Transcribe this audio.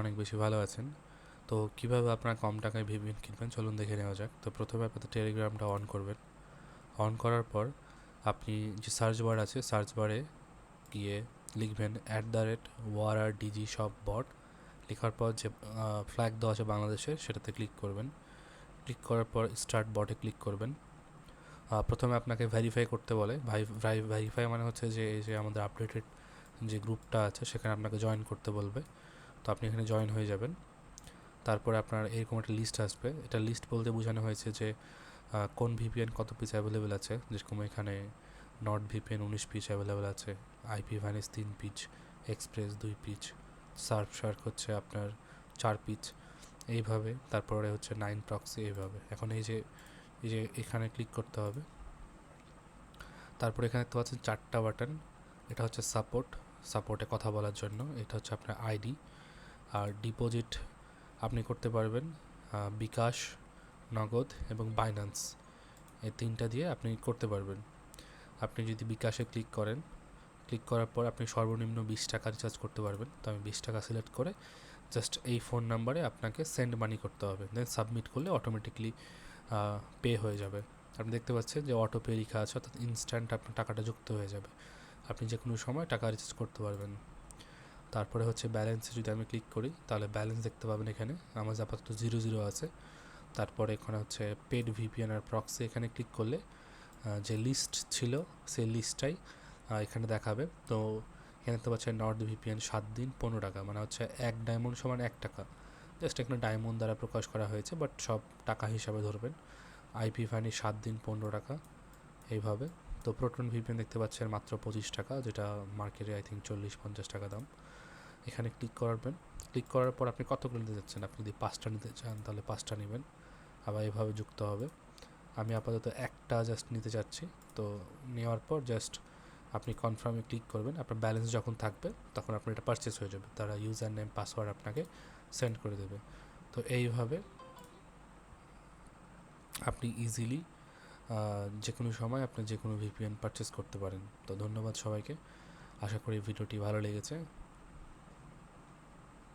অনেক বেশি ভালো আছেন। তো কিভাবে আপনার কম টাকায় ভিপিএন কিনবেন চলুন দেখে নেওয়া যাক। তো প্রথমে আপনাদের টেলিগ্রামটা অন করবেন। অন করার পর আপনি যে সার্চ বার আছে, সার্চ বারে গিয়ে লিখবেন @warrdg shop bot। লেখার পর যে ফ্ল্যাগ দেওয়া আছে বাংলাদেশের, সেটাতে ক্লিক করবেন। ক্লিক করার পর স্টার্ট বটে ক্লিক করবেন। প্রথমে আপনাকে ভেরিফাই করতে বলে। ভেরিফাই মানে হচ্ছে যে এই যে আমাদের আপডেটেড যে গ্রুপটা আছে সেখানে আপনাকে জয়েন করতে বলবে। তো আপনি এখানে জয়েন হয়ে যাবেন। তারপরে আপনার এরকম একটা লিস্ট আসবে। এটা লিস্ট বলতে বোঝানো হয়েছে যে কোন ভিপিএন কত পিস অ্যাভেলেবেল আছে। যেরকম এখানে নর্ড ভিপিএন 19 পিস অ্যাভেলেবেল আছে, IP Venice 3 piece, express 2 piece, Surf Shark হচ্ছে আপনার 4 পিস, এইভাবে। তারপরে হচ্ছে 9 প্রক্সি, এইভাবে। এখন এই যে এখানে ক্লিক করতে হবে। তারপরে এখানে দেখতে পাচ্ছেন 4টা বাটন। এটা হচ্ছে সাপোর্টে কথা বলার জন্য। এটা হচ্ছে আপনার আইডি। আর ডিপোজিট আপনি করতে পারবেন বিকাশ, নগদ এবং বাইন্যান্স, এই তিনটা দিয়ে আপনি করতে পারবেন। আপনি যদি বিকাশে ক্লিক করেন, ক্লিক করার পর আপনি সর্বনিম্ন 20 টাকা রিচার্জ করতে পারবেন। তো আমি 20 টাকা সিলেক্ট করে জাস্ট এই ফোন নাম্বারে আপনাকে সেন্ড মানি করতে হবে। দেন সাবমিট করলে অটোমেটিকলি পে হয়ে যাবে। আপনি দেখতে পাচ্ছেন যে অটো পে লেখা আছে, অর্থাৎ ইনস্ট্যান্ট আপনার টাকাটা যুক্ত হয়ে যাবে। আপনি যে কোনো সময় টাকা রিচার্জ করতে পারবেন। তারপরে হচ্ছে ব্যালেন্সে যদি আমি ক্লিক করি তাহলে ব্যালেন্স দেখতে পাবেন। এখানে আমার আপাতত 0 আছে। তারপরে এখানে হচ্ছে পেড ভিপিএন আর প্রক্সি, এখানে ক্লিক করলে যে লিস্ট ছিল সেই লিস্টটাই এখানে দেখাবে। তো এখানে দেখতে পাচ্ছেন নর্ড ভিপিএন 7 দিন 15 টাকা, মানে হচ্ছে 1 ডায়মন্ড সমান 1 টাকা। জাস্ট এখানে ডায়মন্ড দ্বারা প্রকাশ করা হয়েছে, বাট সব টাকা হিসাবে ধরবেন। আইপি ফানি 7 দিন 15 টাকা, এইভাবে। তো প্রোটন ভিপিএন দেখতে পাচ্ছেন মাত্র 25 টাকা, যেটা মার্কেটে আই থিঙ্ক 40-50 টাকা দাম। এখানে ক্লিক করবেন। ক্লিক করার পর আপনি কতগুলো নিতে চাচ্ছেন। আপনি যদি 5টা নিতে চান তাহলে 5টা নেবেন, আবার এভাবে যুক্ত হবে। আমি আপাতত একটা জাস্ট নিতে চাচ্ছি। তো নেওয়ার পর জাস্ট আপনি কনফার্মে ক্লিক করবেন। আপনার ব্যালেন্স যখন থাকবে তখন আপনার এটা পারচেস হয়ে যাবে, তারা ইউজার নেম পাসওয়ার্ড আপনাকে সেন্ড করে দেবে। তো এইভাবে আপনি ইজিলি যে কোনো সময় আপনি যে কোনো ভিপিএন পারচেস করতে পারেন। তো ধন্যবাদ সবাইকে, আশা করি ভিডিওটি ভালো লেগেছে।